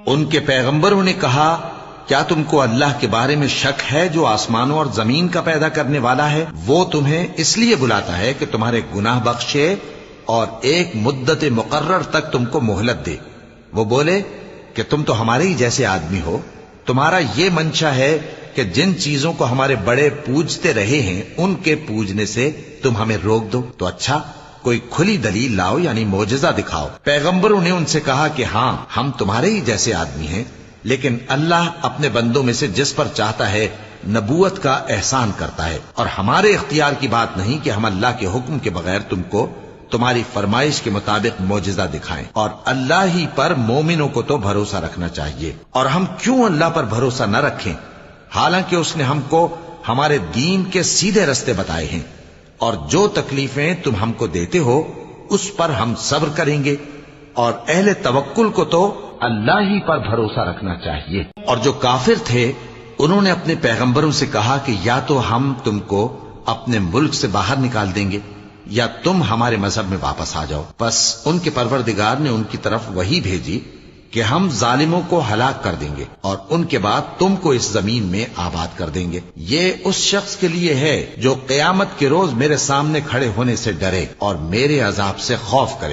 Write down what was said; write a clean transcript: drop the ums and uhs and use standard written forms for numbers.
ان کے پیغمبروں نے کہا کیا تم کو اللہ کے بارے میں شک ہے جو آسمانوں اور زمین کا پیدا کرنے والا ہے؟ وہ تمہیں اس لیے بلاتا ہے کہ تمہارے گناہ بخشے اور ایک مدت مقرر تک تم کو مہلت دے۔ وہ بولے کہ تم تو ہمارے ہی جیسے آدمی ہو، تمہارا یہ منشا ہے کہ جن چیزوں کو ہمارے بڑے پوجتے رہے ہیں ان کے پوجنے سے تم ہمیں روک دو، تو اچھا کوئی کھلی دلیل لاؤ، یعنی معجزہ دکھاؤ۔ پیغمبروں نے ان سے کہا کہ ہاں ہم تمہارے ہی جیسے آدمی ہیں، لیکن اللہ اپنے بندوں میں سے جس پر چاہتا ہے نبوت کا احسان کرتا ہے، اور ہمارے اختیار کی بات نہیں کہ ہم اللہ کے حکم کے بغیر تم کو تمہاری فرمائش کے مطابق معجزہ دکھائیں، اور اللہ ہی پر مومنوں کو تو بھروسہ رکھنا چاہیے۔ اور ہم کیوں اللہ پر بھروسہ نہ رکھیں حالانکہ اس نے ہم کو ہمارے دین کے سیدھے رستے بتائے ہیں، اور جو تکلیفیں تم ہم کو دیتے ہو اس پر ہم صبر کریں گے، اور اہل توکل کو تو اللہ ہی پر بھروسہ رکھنا چاہیے۔ اور جو کافر تھے انہوں نے اپنے پیغمبروں سے کہا کہ یا تو ہم تم کو اپنے ملک سے باہر نکال دیں گے یا تم ہمارے مذہب میں واپس آ جاؤ۔ بس ان کے پروردگار نے ان کی طرف وحی بھیجی کہ ہم ظالموں کو ہلاک کر دیں گے اور ان کے بعد تم کو اس زمین میں آباد کر دیں گے۔ یہ اس شخص کے لیے ہے جو قیامت کے روز میرے سامنے کھڑے ہونے سے ڈرے اور میرے عذاب سے خوف کرے۔